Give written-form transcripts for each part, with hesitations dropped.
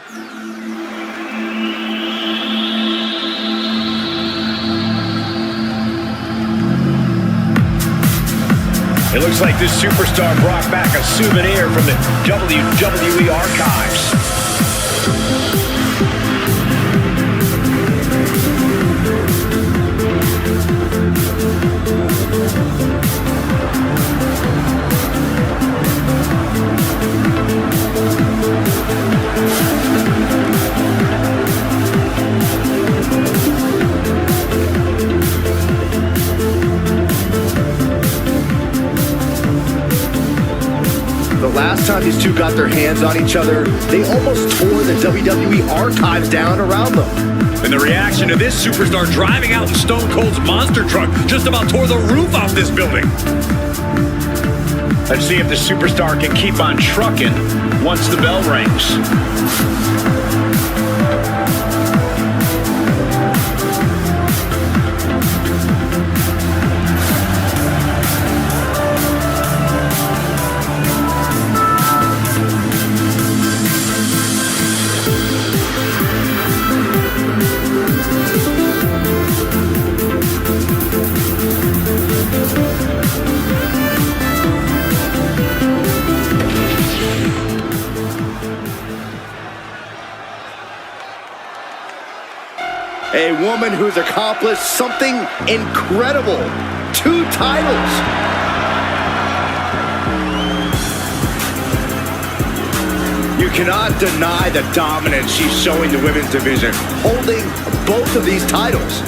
It looks like this superstar brought back a souvenir from the WWE archives. The last time these two got their hands on each other, they almost tore the WWE archives down around them. And the reaction to this superstar driving out in Stone Cold's monster truck just about tore the roof off this building. Let's see if the superstar can keep on trucking once the bell rings. A woman who's accomplished something incredible. 2 titles. You cannot deny the dominance she's showing the women's division, holding both of these titles.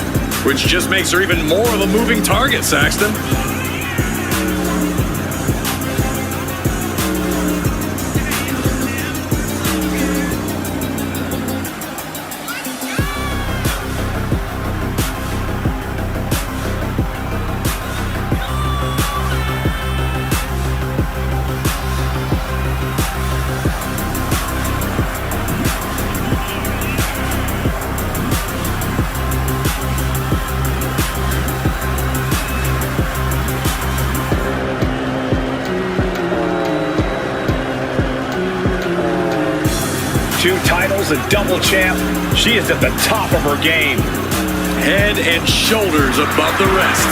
Which just makes her even more of a moving target, Saxton. Two titles, a double champ. She is at the top of her game. Head and shoulders above the rest.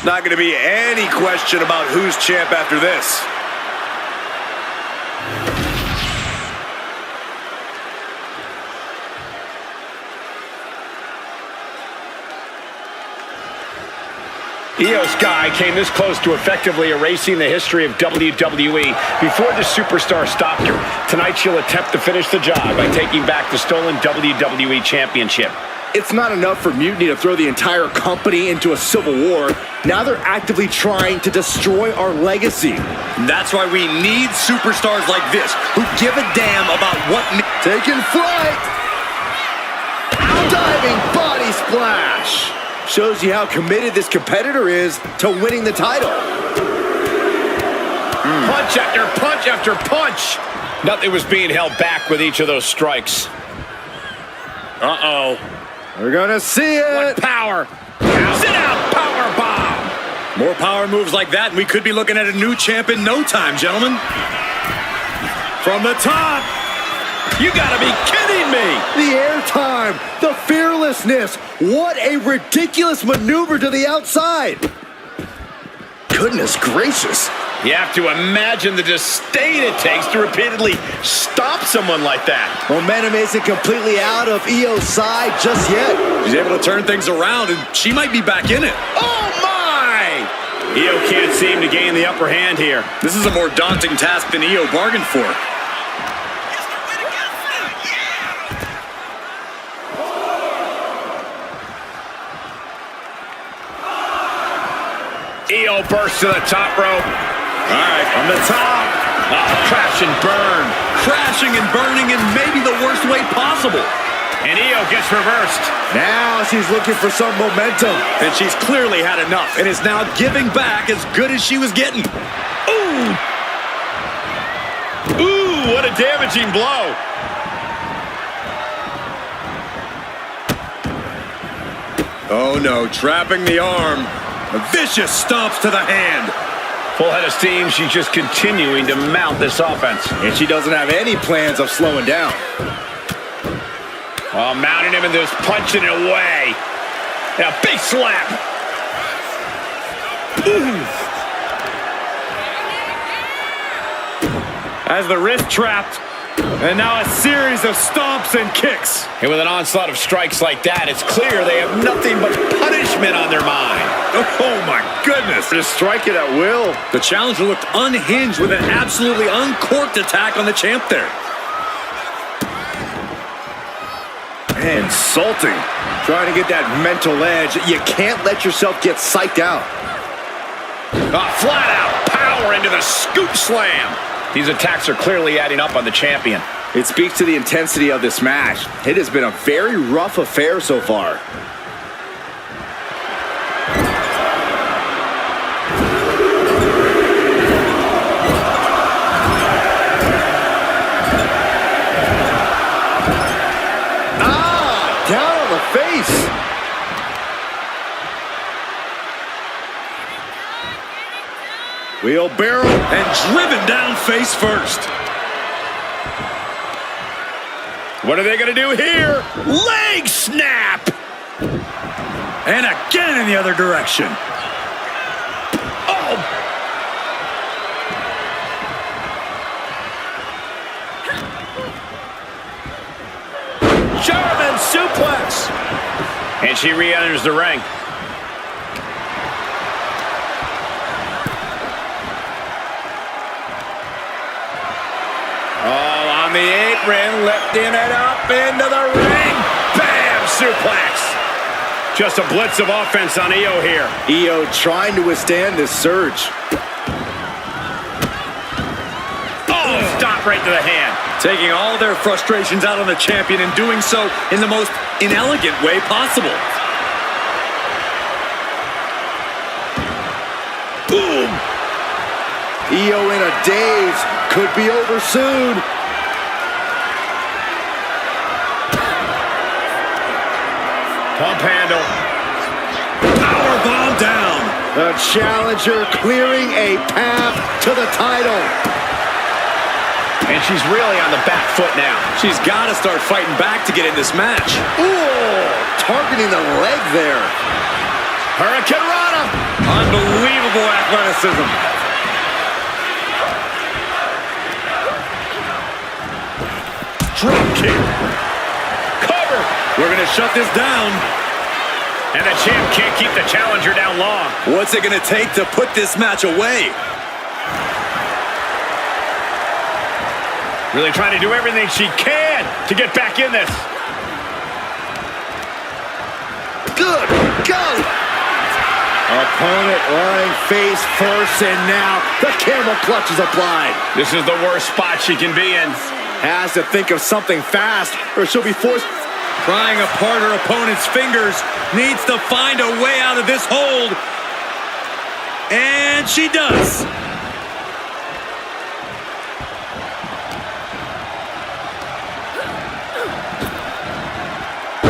Not going to be any question about who's champ after this. Io Sky came this close to effectively erasing the history of WWE before the superstar stopped her. Tonight she'll attempt to finish the job by taking back the stolen WWE Championship. It's not enough for Mutiny to throw the entire company into a civil war. Now they're actively trying to destroy our legacy. That's why we need superstars like this who give a damn about what... Taking flight! Diving body splash! Shows you how committed this competitor is to winning the title. Punch after punch after punch! Nothing was being held back with each of those strikes. Uh-oh. We're gonna see it! What power! Sit out, power bomb! More power moves like that, and we could be looking at a new champ in no time, gentlemen. From the top! You gotta be kidding me! The airtime, the fearlessness. What a ridiculous maneuver to the outside. Goodness gracious. You have to imagine the disdain it takes to repeatedly stop someone like that. Momentum isn't completely out of Io's side just yet. She's able to turn things around, and she might be back in it. Oh, my! Io can't seem to gain the upper hand here. This is a more daunting task than Io bargained for. Io bursts to the top rope. All right, on the top. Crash and burn. Crashing and burning in maybe the worst way possible. And Io gets reversed. Now she's looking for some momentum. And she's clearly had enough and is now giving back as good as she was getting. Ooh! Ooh, what a damaging blow. Oh no, trapping the arm. Vicious stomps to the hand. Full head of steam, she's just continuing to mount this offense. And she doesn't have any plans of slowing down. Oh, mounting him and just punching it away. And a big slap. Ooh. As the wrist trapped. And now a series of stomps and kicks. And with an onslaught of strikes like that, it's clear they have nothing but punishment on their mind. Oh my goodness. Just strike it at will. The challenger looked unhinged with an absolutely uncorked attack on the champ there. Insulting. Trying to get that mental edge. You can't let yourself get psyched out. Flat out power into the scoop slam. These attacks are clearly adding up on the champion. It speaks to the intensity of this match. It has been a very rough affair so far. Down on the face. Wheelbarrow And driven down face first. What are they going to do here? Leg snap! And again in the other direction. Oh! German suplex! And she re-enters the ring. On the apron, lifting it up into the ring. Bam! Suplex. Just a blitz of offense on Io here. Io trying to withstand this surge. Oh, stop right to the hand. Taking all their frustrations out on the champion and doing so in the most inelegant way possible. Boom! Io in a daze. Could be over soon. Pump handle. Powerbomb down. The challenger clearing a path to the title. And she's really on the back foot now. She's got to start fighting back to get in this match. Ooh, targeting the leg there. Hurricane Rana. Unbelievable athleticism. Drop kick. Cover. We're going to shut this down. And the champ can't keep the challenger down long. What's it going to take to put this match away? Really trying to do everything she can to get back in this. Good. Go. Opponent lying face first, and now the camel clutch is applied. This is the worst spot she can be in. Has to think of something fast, or she'll be forced. Prying apart her opponent's fingers, needs to find a way out of this hold. And she does.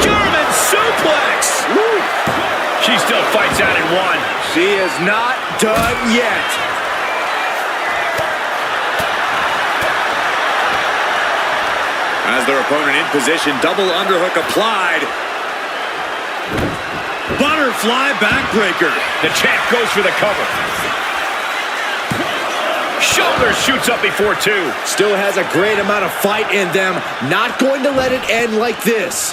German suplex! Woo. She still fights out in one. She is not done yet. As their opponent in position, double underhook applied. Butterfly backbreaker. The champ goes for the cover. Shoulder shoots up before two. Still has a great amount of fight in them. Not going to let it end like this.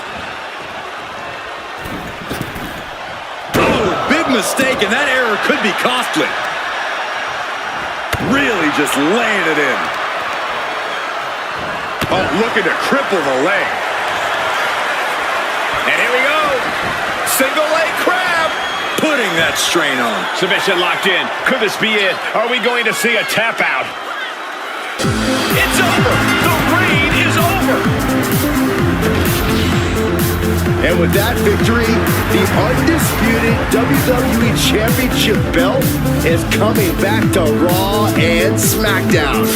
Oh, big mistake, and that error could be costly. Really just laying it in. Oh, looking to cripple the leg. And here we go. Single leg crab. Putting that strain on. Submission locked in. Could this be it? Are we going to see a tap out? It's over. The reign is over. And with that victory, the undisputed WWE Championship belt is coming back to Raw and SmackDown,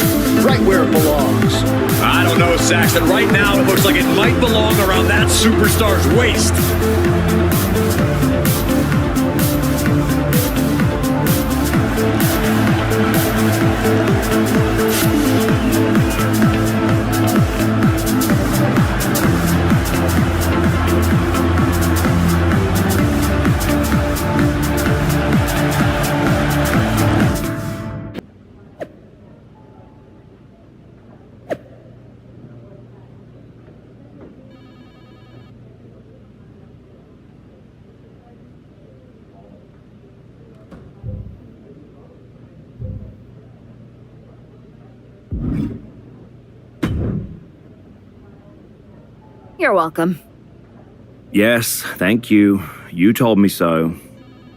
right where it belongs. I don't know, Saxton. Right now, it looks like it might belong around that superstar's waist. You're welcome. Yes, thank you. You told me so.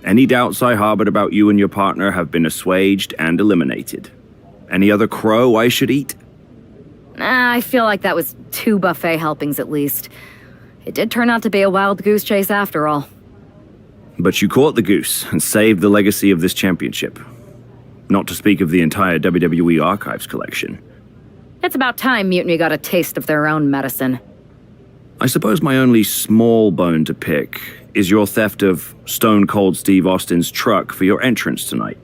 Any doubts I harbored about you and your partner have been assuaged and eliminated. Any other crow I should eat? I feel like that was 2 buffet helpings at least. It did turn out to be a wild goose chase after all. But you caught the goose and saved the legacy of this championship. Not to speak of the entire WWE Archives collection. It's about time Mutiny got a taste of their own medicine. I suppose my only small bone to pick is your theft of Stone Cold Steve Austin's truck for your entrance tonight.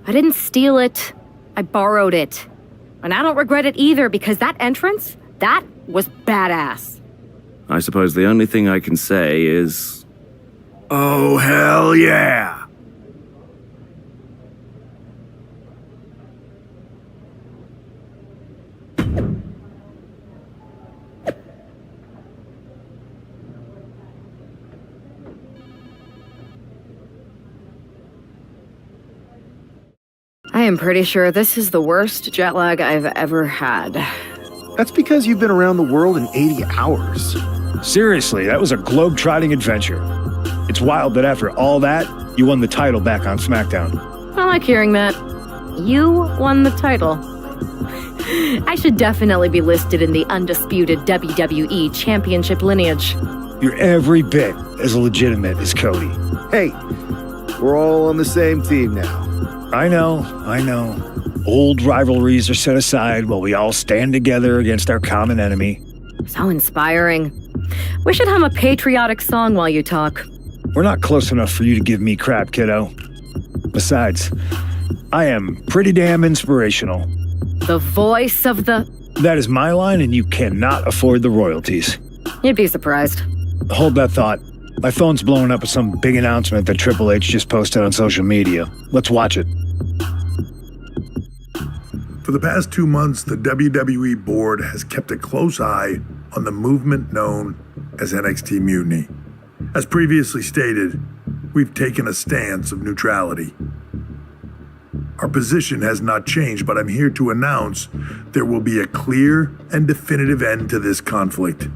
I didn't steal it. I borrowed it. And I don't regret it either because that entrance, that was badass. I suppose the only thing I can say is... oh, hell yeah! I am pretty sure this is the worst jet lag I've ever had. That's because you've been around the world in 80 hours. Seriously, that was a globe-trotting adventure. It's wild that after all that, you won the title back on SmackDown. I like hearing that. You won the title. I should definitely be listed in the undisputed WWE Championship lineage. You're every bit as legitimate as Cody. Hey, we're all on the same team now. I know. Old rivalries are set aside while we all stand together against our common enemy. So inspiring. We should hum a patriotic song while you talk. We're not close enough for you to give me crap, kiddo. Besides, I am pretty damn inspirational. The voice of the... That is my line, and you cannot afford the royalties. You'd be surprised. Hold that thought. My phone's blowing up with some big announcement that Triple H just posted on social media. Let's watch it. For the past 2 months, the WWE board has kept a close eye on the movement known as NXT Mutiny. As previously stated, we've taken a stance of neutrality. Our position has not changed, but I'm here to announce there will be a clear and definitive end to this conflict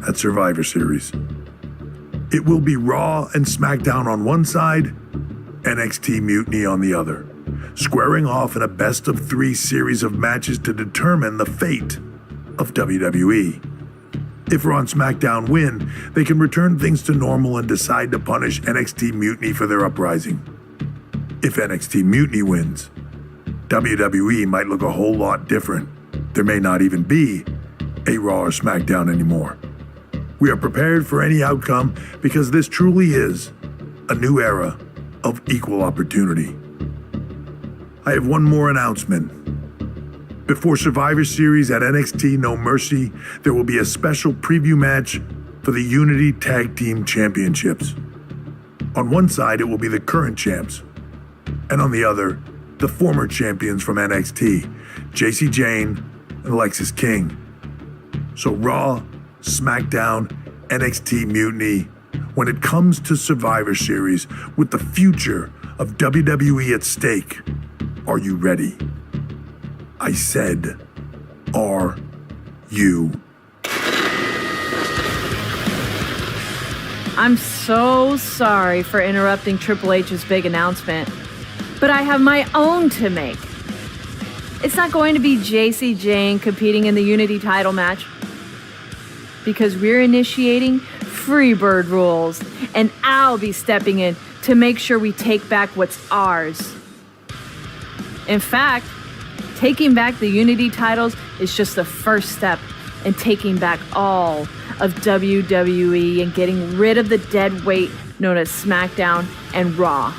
at Survivor Series. It will be Raw and SmackDown on one side, NXT Mutiny on the other, squaring off in a best-of-3 series of matches to determine the fate of WWE. If Raw and SmackDown win, they can return things to normal and decide to punish NXT Mutiny for their uprising. If NXT Mutiny wins, WWE might look a whole lot different. There may not even be a Raw or SmackDown anymore. We are prepared for any outcome because this truly is a new era of equal opportunity. I have one more announcement. Before Survivor Series at NXT No Mercy, there will be a special preview match for the Unity Tag Team Championships. On one side, it will be the current champs, and on the other, the former champions from NXT, Jacy Jayne and Alexis King. So Raw, SmackDown, NXT Mutiny, when it comes to Survivor Series with the future of WWE at stake, are you ready? I said, are you? I'm so sorry for interrupting Triple H's big announcement, but I have my own to make. It's not going to be Jacy Jayne competing in the Unity title match, because we're initiating Freebird rules, and I'll be stepping in to make sure we take back what's ours. In fact, taking back the Unity titles is just the first step in taking back all of WWE and getting rid of the dead weight known as SmackDown and Raw.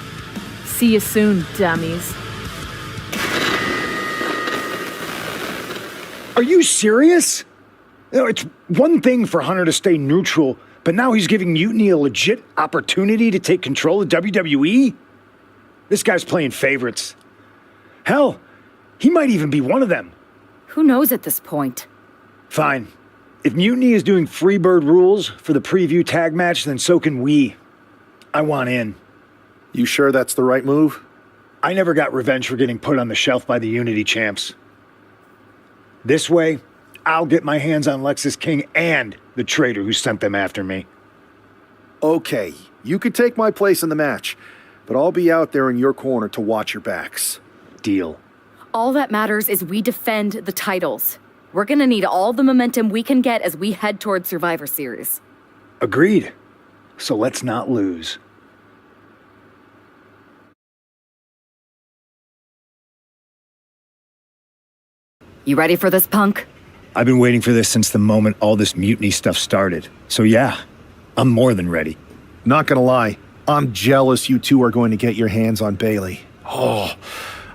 See you soon, dummies. Are you serious? You know, it's one thing for Hunter to stay neutral, but now he's giving Mutiny a legit opportunity to take control of WWE? This guy's playing favorites. Hell, he might even be one of them. Who knows at this point? Fine. If Mutiny is doing Freebird rules for the preview tag match, then so can we. I want in. You sure that's the right move? I never got revenge for getting put on the shelf by the Unity champs. This way, I'll get my hands on Lexus King and the traitor who sent them after me. Okay, you could take my place in the match, but I'll be out there in your corner to watch your backs. Deal. All that matters is we defend the titles. We're gonna need all the momentum we can get as we head toward Survivor Series. Agreed. So let's not lose. You ready for this, punk? I've been waiting for this since the moment all this Mutiny stuff started. So yeah, I'm more than ready. Not gonna lie, I'm jealous you two are going to get your hands on Bailey. Oh,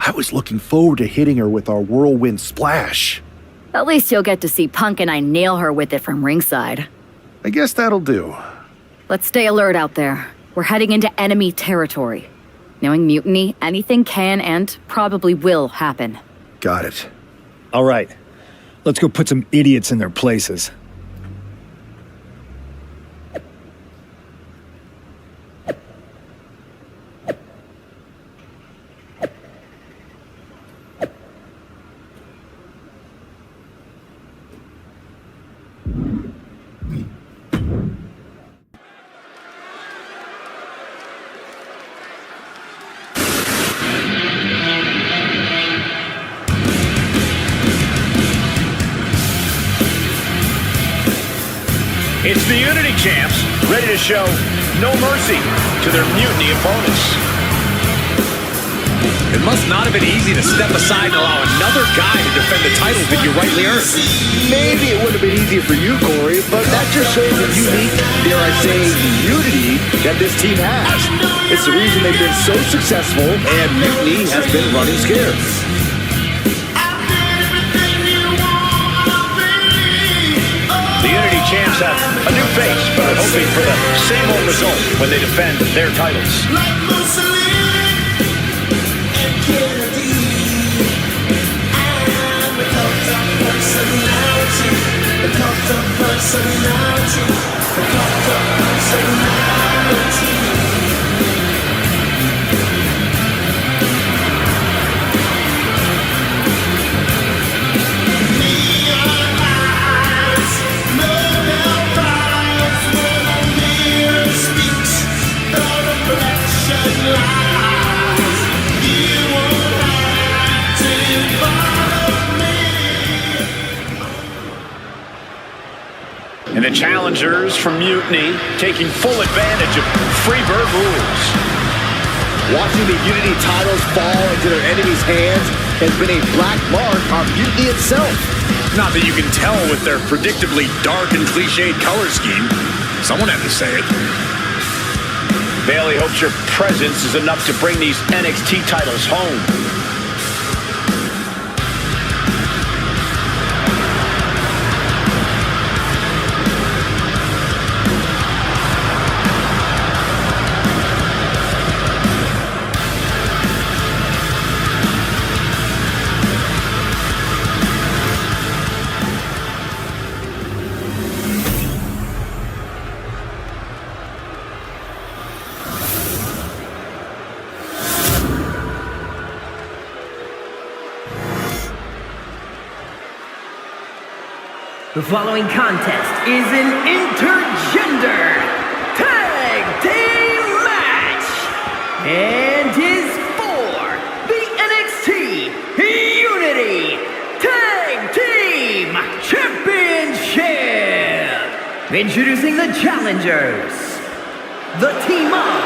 I was looking forward to hitting her with our whirlwind splash. At least you'll get to see Punk and I nail her with it from ringside. I guess that'll do. Let's stay alert out there. We're heading into enemy territory. Knowing Mutiny, anything can and probably will happen. Got it. All right, let's go put some idiots in their places. It's the Unity champs, ready to show no mercy to their Mutiny opponents. It must not have been easy to step aside and allow another guy to defend the title that you rightly earned. Maybe it would have been easier for you, Corey, but that just shows the unique, dare I say, unity that this team has. It's the reason they've been so successful, and Mutiny has been running scared. The Unity champs have a new face, but are hoping for the same old result when they defend their titles. And the challengers from Mutiny taking full advantage of Freebird rules. Watching the Unity titles fall into their enemies' hands has been a black mark on Mutiny itself. Not that you can tell with their predictably dark and cliched color scheme. Someone had to say it. Bailey hopes your presence is enough to bring these NXT titles home. The following contest is an intergender tag team match and is for the NXT Unity Tag Team Championship. The Introducing the challengers, the team of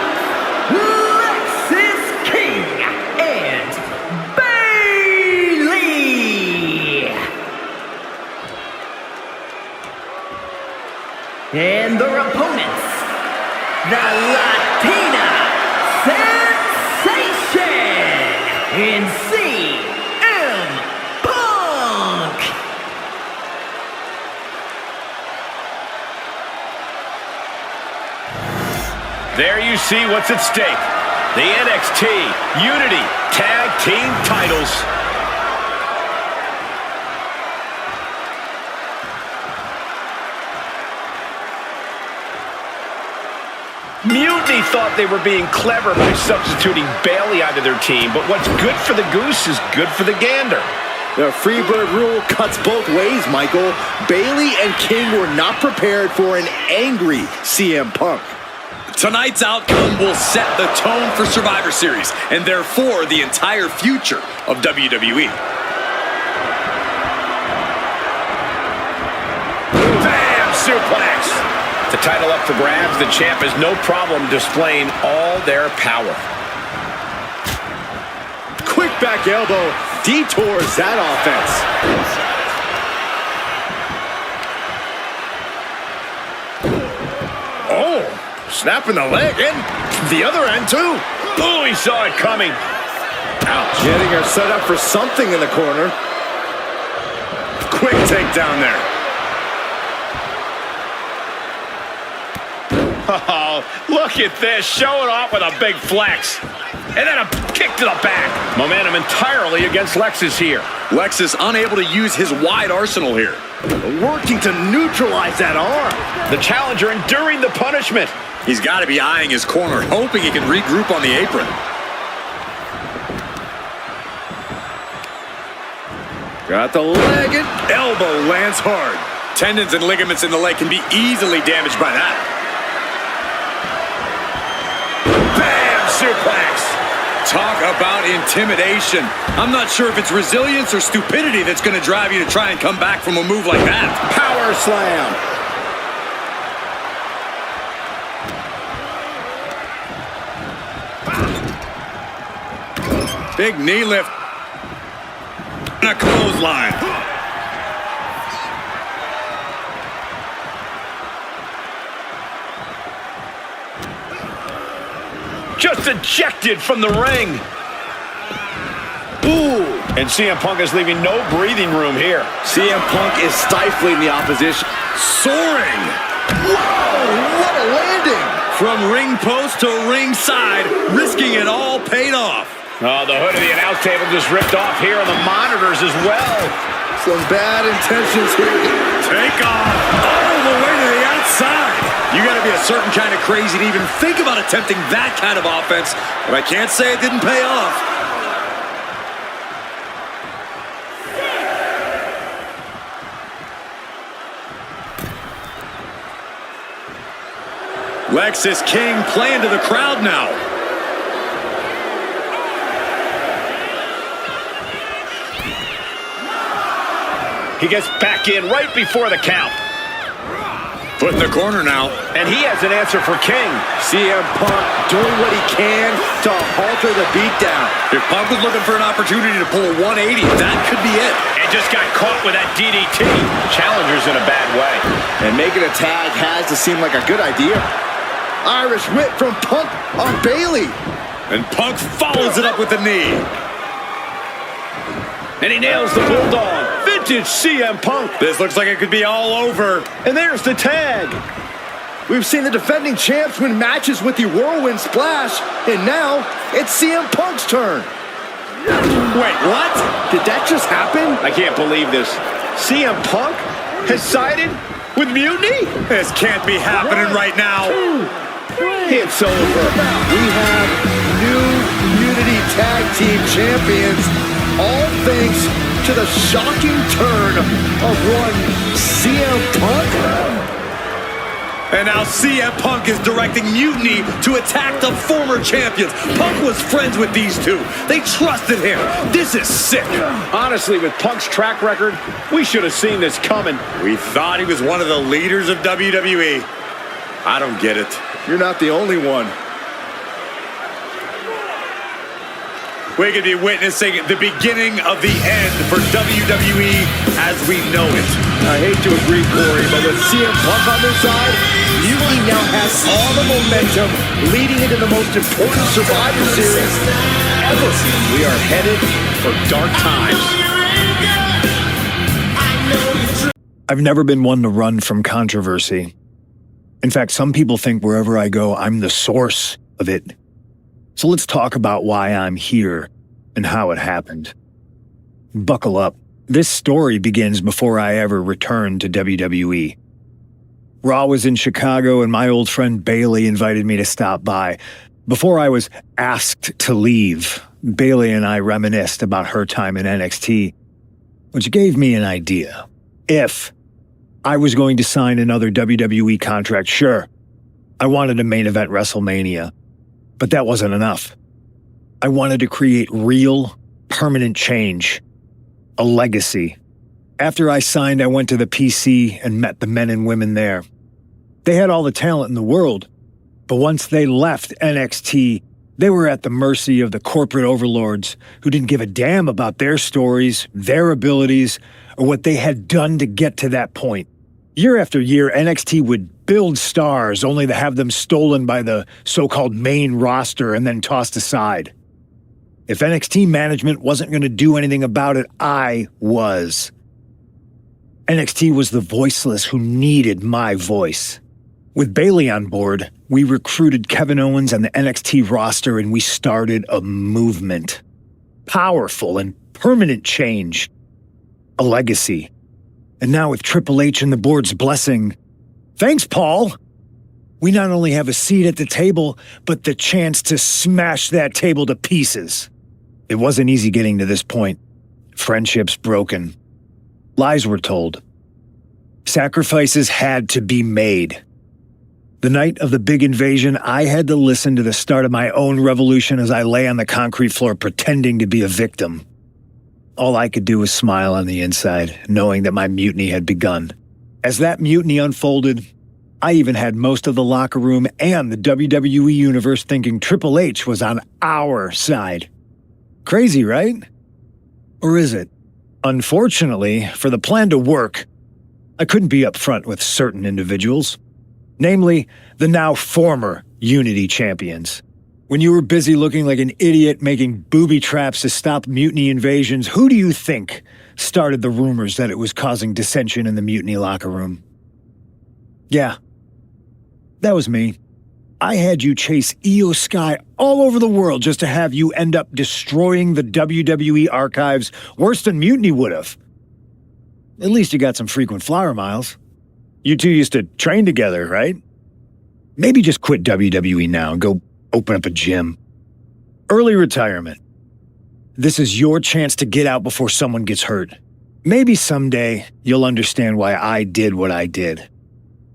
Lexis King and Bayley. And their opponents, the Latina Sensation in CM Punk. There you see what's at stake. The NXT Unity Tag Team titles. Mutiny thought they were being clever by substituting Bayley onto their team, but what's good for the goose is good for the gander. The Freebird rule cuts both ways, Michael. Bayley and King were not prepared for an angry CM Punk. Tonight's outcome will set the tone for Survivor Series, and therefore the entire future of WWE. Bam! Suplex! The title up for grabs, the champ has no problem displaying all their power. Quick back elbow detours that offense. Oh! Snapping the leg and the other end too. Oh, he saw it coming. Ouch. Getting her set up for something in the corner. Quick takedown there. Oh, look at this. Showing off with a big flex. And then a kick to the back. Momentum entirely against Lexis here. Lexis unable to use his wide arsenal here. Working to neutralize that arm. The challenger enduring the punishment. He's got to be eyeing his corner, hoping he can regroup on the apron. Got the leg and Elbow lands hard. Tendons and ligaments in the leg can be easily damaged by that. Bam! Suplex. Talk about intimidation. I'm not sure if it's resilience or stupidity that's going to drive you to try and come back from a move like that. power slam. Big knee lift. And a clothesline. Just ejected from the ring. Ooh. And CM Punk is leaving no breathing room here. CM Punk is stifling the opposition. Soaring. Whoa, what a landing. From ring post to ringside, risking it all paid off. Oh, the hood of the announce table just ripped off here on the monitors as well. Some bad intentions here. Take off all the way to the outside. You got to be a certain kind of crazy to even think about attempting that kind of offense, but I can't say it didn't pay off. Lexis King playing to the crowd now. He gets back in right before the count. Put in the corner now. And he has an answer for King. CM Punk doing what he can to halter the beatdown. If Punk was looking for an opportunity to pull a 180, that could be it. And just got caught with that DDT. Challenger's in a bad way. And making a tag has to seem like a good idea. Irish whip from Punk on Bayley. And Punk follows it up with the knee. And he nails the Bulldog. Vintage CM Punk. This looks like it could be all over. And there's the tag. We've seen the defending champs win matches with the Whirlwind Splash, and now it's CM Punk's turn. Wait, what? Did that just happen? I can't believe this. CM Punk has sided with Mutiny? This can't be happening right now. It's over. We have new Unity Tag Team Champions, all thanks to the shocking turn of one CM Punk. And now CM Punk is directing Mutiny to attack the former champions. Punk was friends with these two. They trusted him. This is sick. Honestly, with Punk's track record, we should have seen this coming. We thought he was one of the leaders of WWE. I don't get it. You're not the only one. We could be witnessing the beginning of the end for WWE as we know it. I hate to agree, Corey, but with CM Punk on their side, Mutiny now has all the momentum leading into the most important Survivor Series ever. We are headed for dark times. I've never been one to run from controversy. In fact, some people think wherever I go, I'm the source of it. So let's talk about why I'm here and how it happened. Buckle up. This story begins before I ever returned to WWE. Raw was in Chicago and my old friend Bailey invited me to stop by. Before I was asked to leave, Bailey and I reminisced about her time in NXT, which gave me an idea. If I was going to sign another WWE contract, sure, I wanted a main event WrestleMania. But that wasn't enough. I wanted to create real, permanent change. A legacy. After I signed, I went to the PC and met the men and women there. They had all the talent in the world, but once they left NXT, they were at the mercy of the corporate overlords who didn't give a damn about their stories, their abilities, or what they had done to get to that point. Year after year, NXT would build stars only to have them stolen by the so-called main roster and then tossed aside. If NXT management wasn't going to do anything about it, I was. NXT was the voiceless who needed my voice. With Bailey on board, we recruited Kevin Owens and the NXT roster and we started a movement. Powerful and permanent change. A legacy. And now with Triple H and the board's blessing, thanks, Paul! We not only have a seat at the table, but the chance to smash that table to pieces. It wasn't easy getting to this point. Friendships broken. Lies were told. Sacrifices had to be made. The night of the big invasion, I had to listen to the start of my own revolution as I lay on the concrete floor pretending to be a victim. All I could do was smile on the inside, knowing that my mutiny had begun. As that mutiny unfolded, I even had most of the locker room and the WWE Universe thinking Triple H was on our side. Crazy, right? Or is it? Unfortunately, for the plan to work, I couldn't be upfront with certain individuals. Namely, the now former Unity champions. When you were busy looking like an idiot making booby traps to stop mutiny invasions, who do you think started the rumors that it was causing dissension in the mutiny locker room? Yeah, that was me. I had you chase Io Sky all over the world just to have you end up destroying the WWE archives worse than Mutiny would have. At least you got some frequent flyer miles. You two used to train together, right? Maybe just quit WWE now and go open up a gym. Early retirement. This is your chance to get out before someone gets hurt. Maybe someday you'll understand why I did what I did.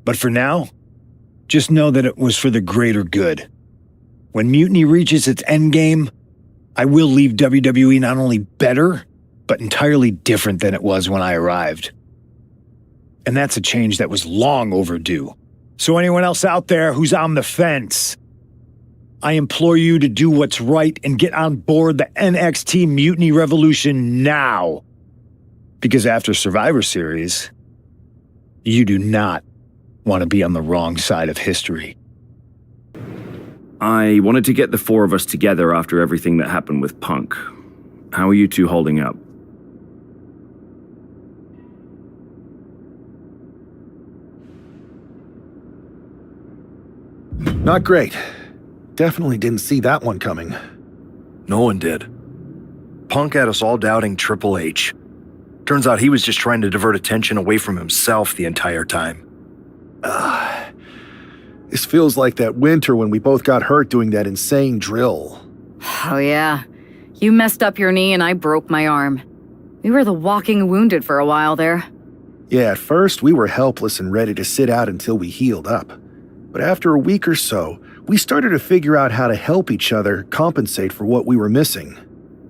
But for now, just know that it was for the greater good. When Mutiny reaches its endgame, I will leave WWE not only better, but entirely different than it was when I arrived. And that's a change that was long overdue. So anyone else out there who's on the fence, I implore you to do what's right and get on board the NXT Mutiny Revolution now. Because after Survivor Series, you do not want to be on the wrong side of history. I wanted to get the four of us together after everything that happened with Punk. How are you two holding up? Not great. Definitely didn't see that one coming. No one did. Punk had us all doubting Triple H. Turns out he was just trying to divert attention away from himself the entire time. This feels like that winter when we both got hurt doing that insane drill. Oh yeah. You messed up your knee and I broke my arm. We were the walking wounded for a while there. Yeah, at first we were helpless and ready to sit out until we healed up. But after a week or so, we started to figure out how to help each other compensate for what we were missing.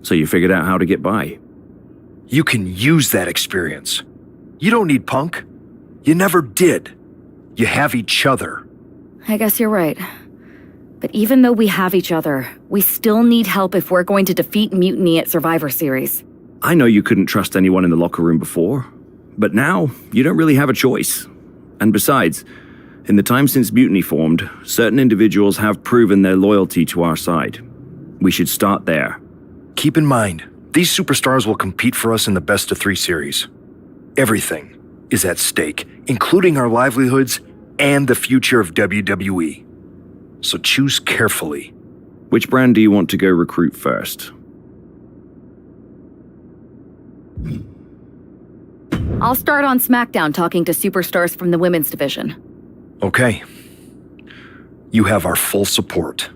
So you figured out how to get by. You can use that experience. You don't need Punk. You never did. You have each other. I guess you're right. But even though we have each other, we still need help if we're going to defeat Mutiny at Survivor Series. I know you couldn't trust anyone in the locker room before, but now you don't really have a choice. And besides, in the time since Mutiny formed, certain individuals have proven their loyalty to our side. We should start there. Keep in mind, these superstars will compete for us in the best-of-3 series. Everything is at stake, including our livelihoods and the future of WWE. So choose carefully. Which brand do you want to go recruit first? I'll start on SmackDown talking to superstars from the women's division. Okay. You have our full support.